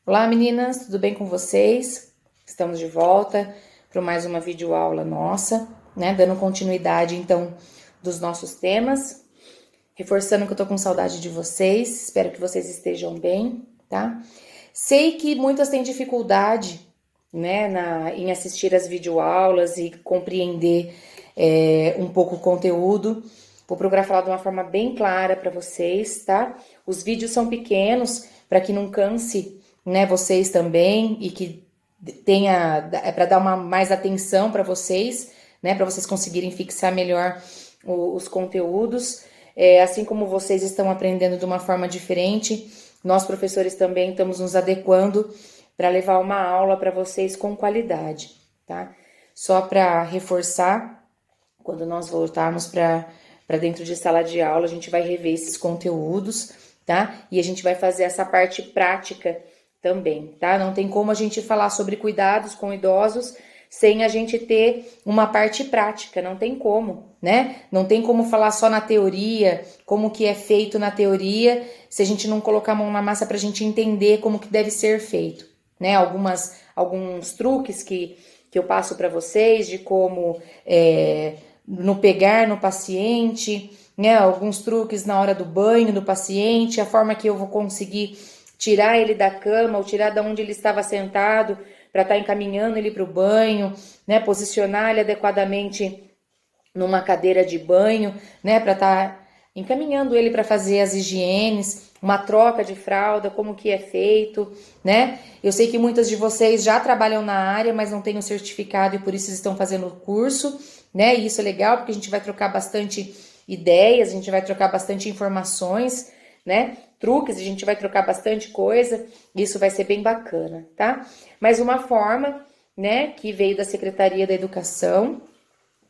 Olá meninas, tudo bem com vocês? Estamos de volta para mais uma videoaula nossa, né? Dando continuidade então dos nossos temas, reforçando que eu tô com saudade de vocês, espero que vocês estejam bem, tá? Sei que muitas têm dificuldade, né, em assistir as videoaulas e compreender um pouco o conteúdo. Vou procurar falar de uma forma bem clara para vocês, tá? Os vídeos são pequenos para que não canse, né, vocês também e que tenha para dar mais atenção para vocês, né, para vocês conseguirem fixar melhor os conteúdos. Assim como vocês estão aprendendo de uma forma diferente, nós professores também estamos nos adequando para levar uma aula para vocês com qualidade, tá? Só para reforçar, quando nós voltarmos para dentro de sala de aula, a gente vai rever esses conteúdos, tá? E a gente vai fazer essa parte prática também, tá? Não tem como a gente falar sobre cuidados com idosos sem a gente ter uma parte prática, não tem como, né? Não tem como falar só na teoria, como que é feito na teoria, se a gente não colocar a mão na massa pra gente entender como que deve ser feito, né? Alguns truques que eu passo para vocês de como no pegar no paciente, né? Alguns truques na hora do banho do paciente, a forma que eu vou conseguir tirar ele da cama ou tirar da onde ele estava sentado para estar encaminhando ele para o banho, né? Posicionar ele adequadamente numa cadeira de banho, né? Para estar encaminhando ele para fazer as higienes, uma troca de fralda, como que é feito, né? Eu sei que muitas de vocês já trabalham na área, mas não têm o certificado e por isso estão fazendo o curso, né? E isso é legal porque a gente vai trocar bastante ideias, a gente vai trocar bastante informações, né? Truques, a gente vai trocar bastante coisa, isso vai ser bem bacana, tá? Mas uma forma, né, que veio da Secretaria da Educação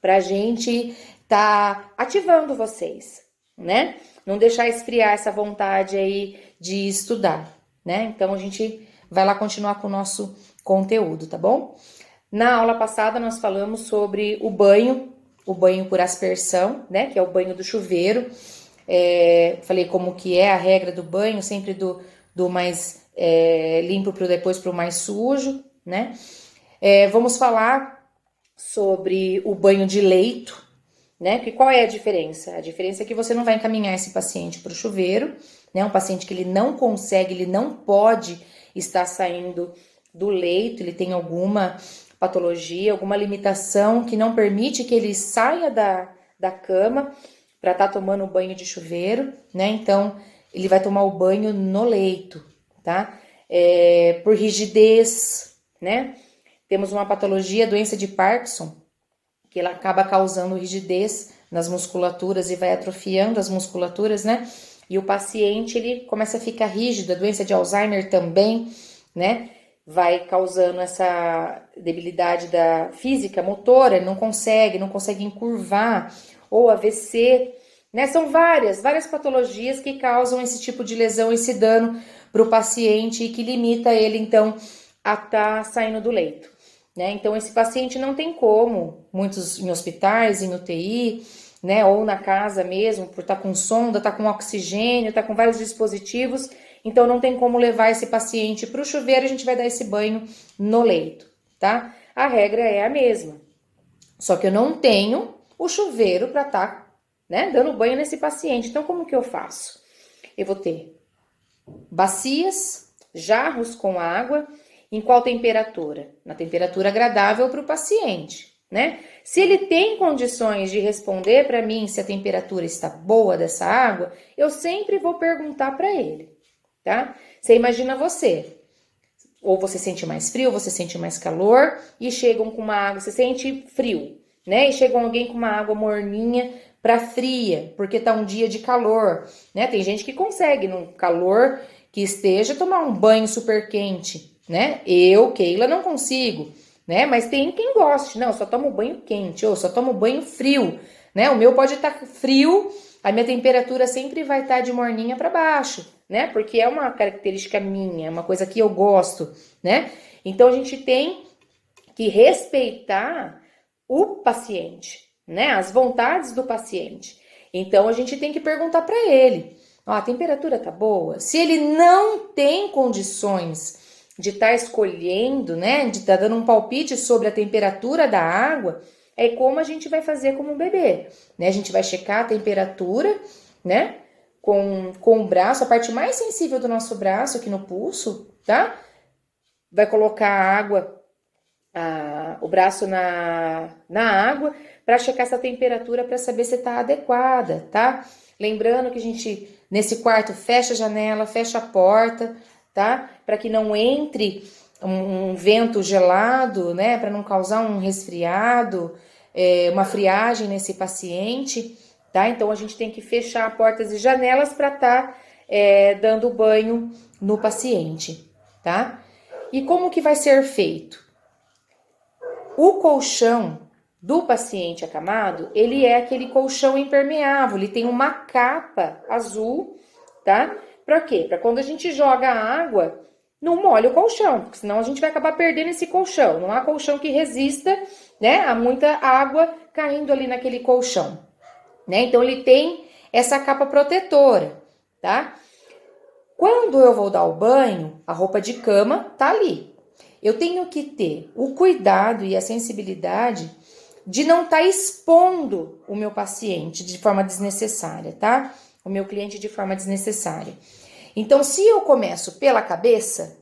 pra gente tá ativando vocês, né? Não deixar esfriar essa vontade aí de estudar, né? Então a gente vai lá continuar com o nosso conteúdo, tá bom? Na aula passada nós falamos sobre o banho por aspersão, né? Que é o banho do chuveiro. Falei como que é a regra do banho, sempre do mais limpo para depois para o mais sujo, né? Vamos falar sobre o banho de leito, né? Que qual é a diferença? A diferença é que você não vai encaminhar esse paciente para o chuveiro, né? Um paciente que ele não consegue, ele não pode estar saindo do leito, ele tem alguma patologia, alguma limitação que não permite que ele saia da cama para estar tomando o banho de chuveiro, né? Então, ele vai tomar o banho no leito, tá? Por rigidez, né? Temos uma patologia, doença de Parkinson, que ela acaba causando rigidez nas musculaturas e vai atrofiando as musculaturas, né? E o paciente, ele começa a ficar rígido, a doença de Alzheimer também, né? Vai causando essa debilidade da física, motora, ele não consegue encurvar, ou AVC, né? São várias patologias que causam esse tipo de lesão, esse dano para o paciente e que limita ele, então, a estar saindo do leito, né? Então, esse paciente não tem como, muitos em hospitais, em UTI, né? Ou na casa mesmo, por estar com sonda, estar com oxigênio, estar com vários dispositivos, então não tem como levar esse paciente para o chuveiro, a gente vai dar esse banho no leito, tá? A regra é a mesma, só que eu não tenho o chuveiro para estar, né, dando banho nesse paciente. Então, como que eu faço? Eu vou ter bacias, jarros com água, em qual temperatura? Na temperatura agradável para o paciente, né? Se ele tem condições de responder para mim se a temperatura está boa dessa água, eu sempre vou perguntar para ele, tá? Você imagina você, ou você sente mais frio, ou você sente mais calor, e chegam com uma água, você sente frio, né? E chega alguém com uma água morninha para fria, porque tá um dia de calor, né? Tem gente que consegue, num calor que esteja, tomar um banho super quente, né? Eu, Keila, não consigo, né? Mas tem quem goste, não, eu só tomo banho quente, ou só tomo banho frio, né? O meu pode estar frio, a minha temperatura sempre vai estar de morninha para baixo, né? Porque é uma característica minha, é uma coisa que eu gosto, né? Então a gente tem que respeitar o paciente, né? As vontades do paciente. Então a gente tem que perguntar para ele: ó, a temperatura tá boa? Se ele não tem condições de estar escolhendo, né, de estar dando um palpite sobre a temperatura da água, é como a gente vai fazer como um bebê, né? A gente vai checar a temperatura, né, com o braço, a parte mais sensível do nosso braço, aqui no pulso, tá? Vai colocar a água, o braço na água, para checar essa temperatura, para saber se tá adequada, tá? Lembrando que a gente, nesse quarto, fecha a janela, fecha a porta, tá? Para que não entre um vento gelado, né? Para não causar um resfriado, uma friagem nesse paciente, tá? Então, a gente tem que fechar portas e janelas para estar dando banho no paciente, tá? E como que vai ser feito? O colchão do paciente acamado, ele é aquele colchão impermeável, ele tem uma capa azul, tá? Para quê? Para quando a gente joga a água, não molha o colchão, porque senão a gente vai acabar perdendo esse colchão. Não há colchão que resista, né, a muita água caindo ali naquele colchão, né? Então ele tem essa capa protetora, tá? Quando eu vou dar o banho, a roupa de cama tá ali. Eu tenho que ter o cuidado e a sensibilidade de não estar expondo o meu paciente de forma desnecessária, tá? O meu cliente de forma desnecessária. Então, se eu começo pela cabeça,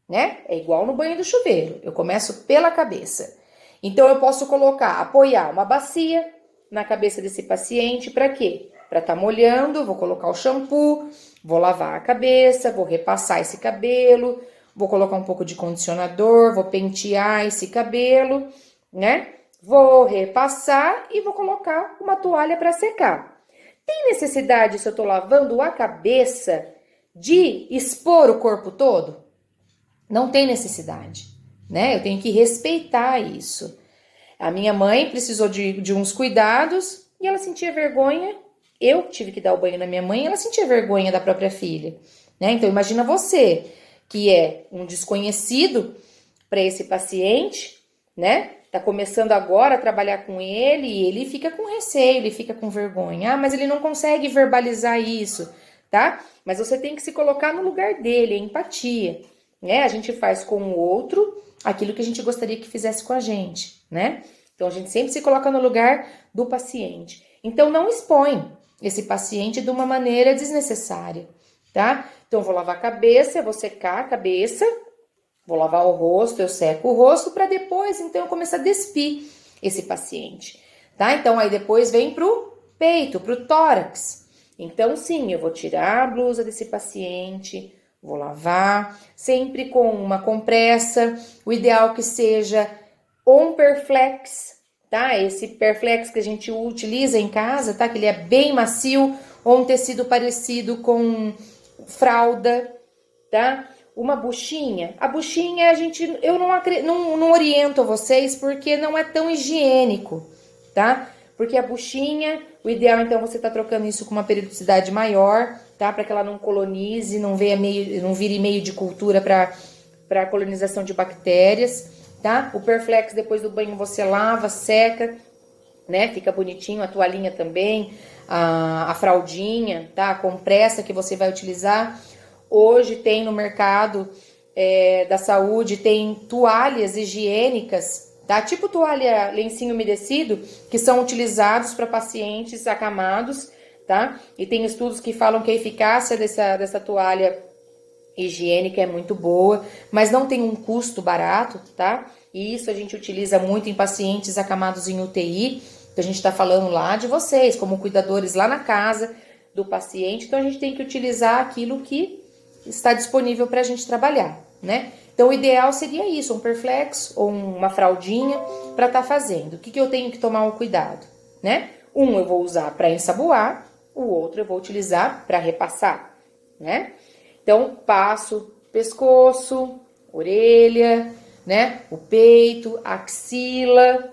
né? É igual no banho do chuveiro. Eu começo pela cabeça. Então, eu posso apoiar uma bacia na cabeça desse paciente, para quê? Para estar molhando, vou colocar o shampoo, vou lavar a cabeça, vou repassar esse cabelo, vou colocar um pouco de condicionador, vou pentear esse cabelo, né? Vou repassar e vou colocar uma toalha para secar. Tem necessidade, se eu tô lavando a cabeça, de expor o corpo todo? Não tem necessidade, né? Eu tenho que respeitar isso. A minha mãe precisou de uns cuidados e ela sentia vergonha. Eu tive que dar o banho na minha mãe e ela sentia vergonha da própria filha, né? Então imagina você, que é um desconhecido para esse paciente, né? Tá começando agora a trabalhar com ele e ele fica com receio, ele fica com vergonha. Ah, mas ele não consegue verbalizar isso, tá? Mas você tem que se colocar no lugar dele, a empatia, né? A gente faz com o outro aquilo que a gente gostaria que fizesse com a gente, né? Então a gente sempre se coloca no lugar do paciente. Então não expõe esse paciente de uma maneira desnecessária, tá? Então, eu vou lavar a cabeça, eu vou secar a cabeça, vou lavar o rosto, eu seco o rosto, para depois, então, eu começar a despir esse paciente, tá? Então, aí depois vem pro peito, pro tórax. Então, sim, eu vou tirar a blusa desse paciente, vou lavar, sempre com uma compressa, o ideal que seja um Perflex, tá? Esse Perflex que a gente utiliza em casa, tá? Que ele é bem macio, ou um tecido parecido com fralda, tá? Uma buchinha. A buchinha eu não oriento vocês porque não é tão higiênico, tá? Porque a buchinha, o ideal então você tá trocando isso com uma periodicidade maior, tá? Para que ela não colonize, não vire meio de cultura para colonização de bactérias, tá? O Perflex depois do banho você lava, seca, né? Fica bonitinho, a toalhinha também, a fraldinha, tá? A compressa que você vai utilizar. Hoje tem no mercado da saúde, tem toalhas higiênicas, tá? Tipo toalha, lencinho umedecido, que são utilizados para pacientes acamados, tá? E tem estudos que falam que a eficácia dessa toalha higiênica é muito boa, mas não tem um custo barato, tá? E isso a gente utiliza muito em pacientes acamados em UTI. Então, a gente tá falando lá de vocês, como cuidadores lá na casa do paciente. Então, a gente tem que utilizar aquilo que está disponível para a gente trabalhar, né? Então, o ideal seria isso, um Perflex ou uma fraldinha para estar fazendo. O que eu tenho que tomar um cuidado, né? Um eu vou usar para ensaboar, o outro eu vou utilizar para repassar, né? Então, passo pescoço, orelha, né? O peito, axila,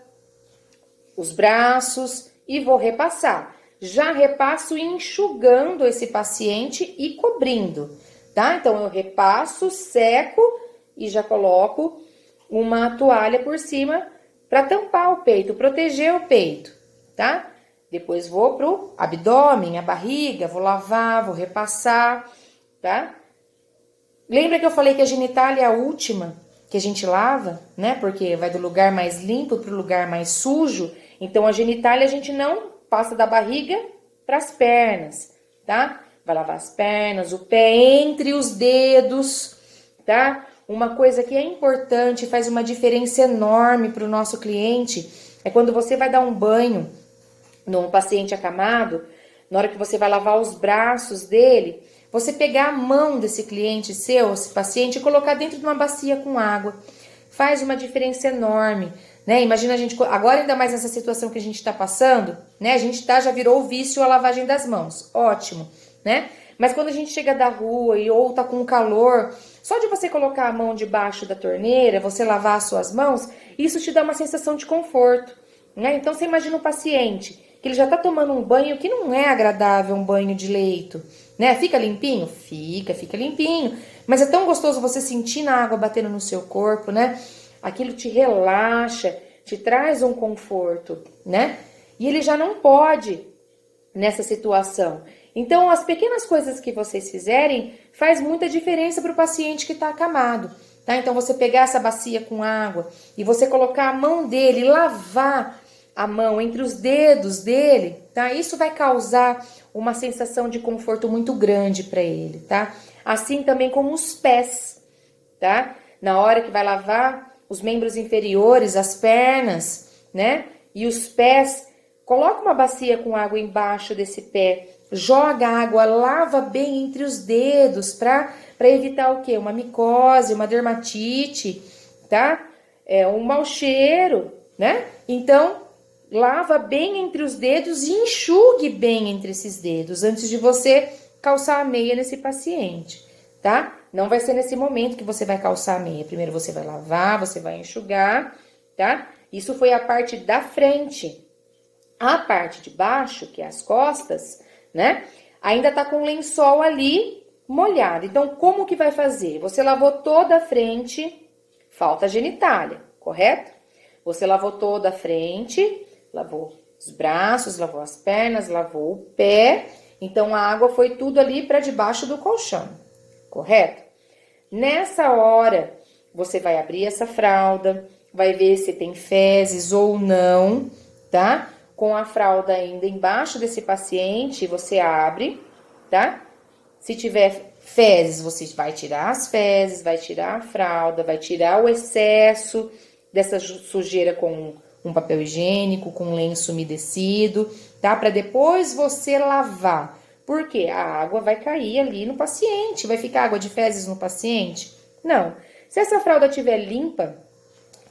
os braços e vou repassar. Já repasso enxugando esse paciente e cobrindo, tá? Então, eu repasso, seco e já coloco uma toalha por cima para tampar o peito, proteger o peito, tá? Depois vou pro abdômen, a barriga, vou lavar, vou repassar, tá? Lembra que eu falei que a genitália é a última que a gente lava, né? Porque vai do lugar mais limpo para o lugar mais sujo. Então, a genitália a gente não passa da barriga para as pernas, tá? Vai lavar as pernas, o pé entre os dedos, tá? Uma coisa que é importante, faz uma diferença enorme para o nosso cliente, é quando você vai dar um banho num paciente acamado, na hora que você vai lavar os braços dele, você pegar a mão desse cliente seu, esse paciente, e colocar dentro de uma bacia com água. Faz uma diferença enorme, né? Imagina a gente, agora ainda mais nessa situação que a gente está passando, né? A gente já virou o vício a lavagem das mãos, ótimo, né? Mas quando a gente chega da rua e ou tá com calor, só de você colocar a mão debaixo da torneira, você lavar as suas mãos, isso te dá uma sensação de conforto, né? Então você imagina um paciente que ele já tá tomando um banho que não é agradável, um banho de leito, né? Fica limpinho? Fica limpinho. Mas é tão gostoso você sentir na água batendo no seu corpo, né? Aquilo te relaxa, te traz um conforto, né? E ele já não pode nessa situação. Então, as pequenas coisas que vocês fizerem faz muita diferença para o paciente que está acamado, tá? Então, você pegar essa bacia com água e você colocar a mão dele, lavar a mão entre os dedos dele, tá? Isso vai causar uma sensação de conforto muito grande para ele, tá? Assim também como os pés, tá? Na hora que vai lavar os membros inferiores, as pernas, né? E os pés, coloca uma bacia com água embaixo desse pé, joga água, lava bem entre os dedos para evitar o quê? Uma micose, uma dermatite, tá? Um mau cheiro, né? Então, lava bem entre os dedos e enxugue bem entre esses dedos antes de você calçar a meia nesse paciente, tá? Não vai ser nesse momento que você vai calçar a meia. Primeiro você vai lavar, você vai enxugar, tá? Isso foi a parte da frente. A parte de baixo, que é as costas, né? Ainda tá com o lençol ali molhado. Então, como que vai fazer? Você lavou toda a frente, falta a genitália, correto? Você lavou toda a frente, lavou os braços, lavou as pernas, lavou o pé. Então, a água foi tudo ali para debaixo do colchão, correto? Nessa hora, você vai abrir essa fralda, vai ver se tem fezes ou não, tá? Com a fralda ainda embaixo desse paciente, você abre, tá? Se tiver fezes, você vai tirar as fezes, vai tirar a fralda, vai tirar o excesso dessa sujeira com um papel higiênico, com um lenço umedecido, tá? Para depois você lavar. Porque a água vai cair ali no paciente, vai ficar água de fezes no paciente? Não. Se essa fralda estiver limpa,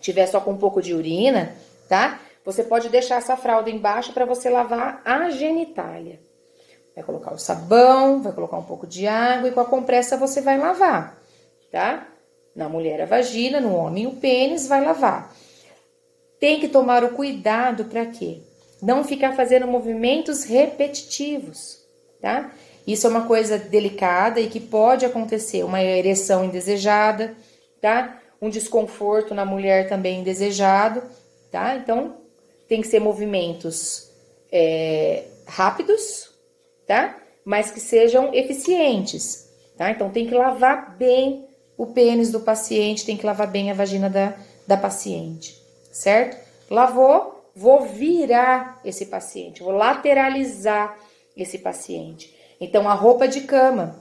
tiver só com um pouco de urina, tá? Você pode deixar essa fralda embaixo para você lavar a genitália. Vai colocar o sabão, vai colocar um pouco de água e com a compressa você vai lavar, tá? Na mulher a vagina, no homem o pênis, vai lavar. Tem que tomar o cuidado para quê? Não ficar fazendo movimentos repetitivos, tá? Isso é uma coisa delicada e que pode acontecer uma ereção indesejada, tá? Um desconforto na mulher também indesejado, tá? Então, tem que ser movimentos rápidos, tá? Mas que sejam eficientes, tá? Então, tem que lavar bem o pênis do paciente, tem que lavar bem a vagina da paciente, certo? Lavou, vou virar esse paciente, vou lateralizar esse paciente. Então, a roupa de cama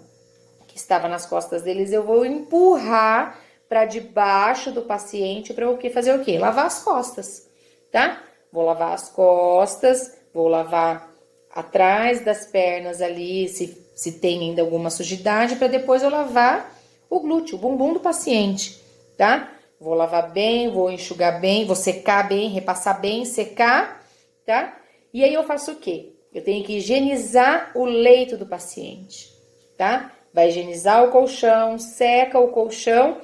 que estava nas costas deles, eu vou empurrar para debaixo do paciente para o quê? Fazer o quê? Lavar as costas, tá? Vou lavar as costas, vou lavar atrás das pernas ali, se tem ainda alguma sujidade, para depois eu lavar o glúteo, o bumbum do paciente, tá? Vou lavar bem, vou enxugar bem, vou secar bem, repassar bem, secar, tá? E aí eu faço o quê? Eu tenho que higienizar o leito do paciente, tá? Vai higienizar o colchão, seca o colchão.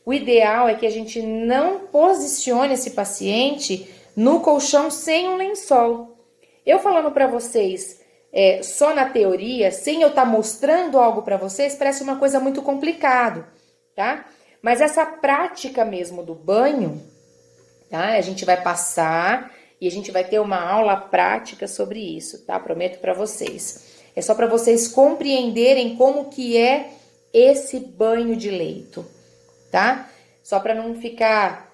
O ideal é que a gente não posicione esse paciente no colchão sem um lençol. Eu falando para vocês só na teoria, sem eu estar mostrando algo para vocês, parece uma coisa muito complicado, tá? Mas essa prática mesmo do banho, tá? A gente vai passar e a gente vai ter uma aula prática sobre isso, tá? Prometo para vocês. É só para vocês compreenderem como que é esse banho de leito, tá? Só para não ficar...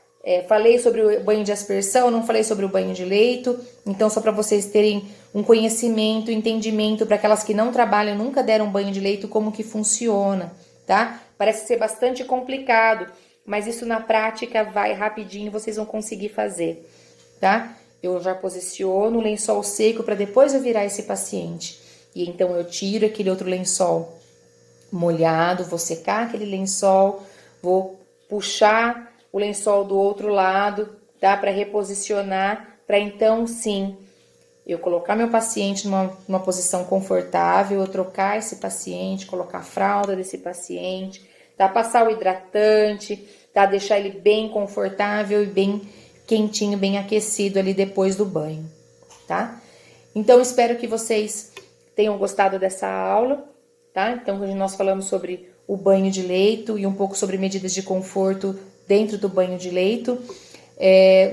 falei sobre o banho de aspersão, não falei sobre o banho de leito. Então, só para vocês terem um conhecimento, entendimento, para aquelas que não trabalham, nunca deram banho de leito, como que funciona, tá? Parece ser bastante complicado, mas isso na prática vai rapidinho, vocês vão conseguir fazer, tá? Eu já posiciono o lençol seco para depois eu virar esse paciente. E então eu tiro aquele outro lençol molhado, vou secar aquele lençol, vou puxar o lençol do outro lado, tá? Para reposicionar, para então sim eu colocar meu paciente numa posição confortável, eu trocar esse paciente, colocar a fralda desse paciente, tá? Passar o hidratante, tá? Deixar ele bem confortável e bem quentinho, bem aquecido ali depois do banho, tá? Então, espero que vocês tenham gostado dessa aula, tá? Então, hoje nós falamos sobre o banho de leito e um pouco sobre medidas de conforto dentro do banho de leito.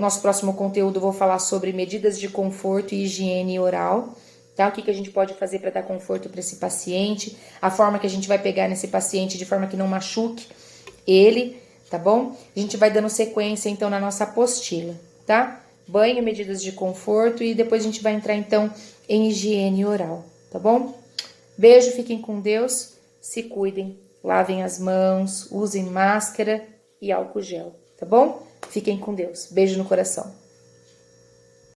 Nosso próximo conteúdo eu vou falar sobre medidas de conforto e higiene oral, tá? O que a gente pode fazer para dar conforto para esse paciente, a forma que a gente vai pegar nesse paciente de forma que não machuque ele, tá bom? A gente vai dando sequência, então, na nossa apostila, tá? Banho, medidas de conforto e depois a gente vai entrar, então, em higiene oral, tá bom? Beijo, fiquem com Deus, se cuidem, lavem as mãos, usem máscara e álcool gel, tá bom? Fiquem com Deus. Beijo no coração.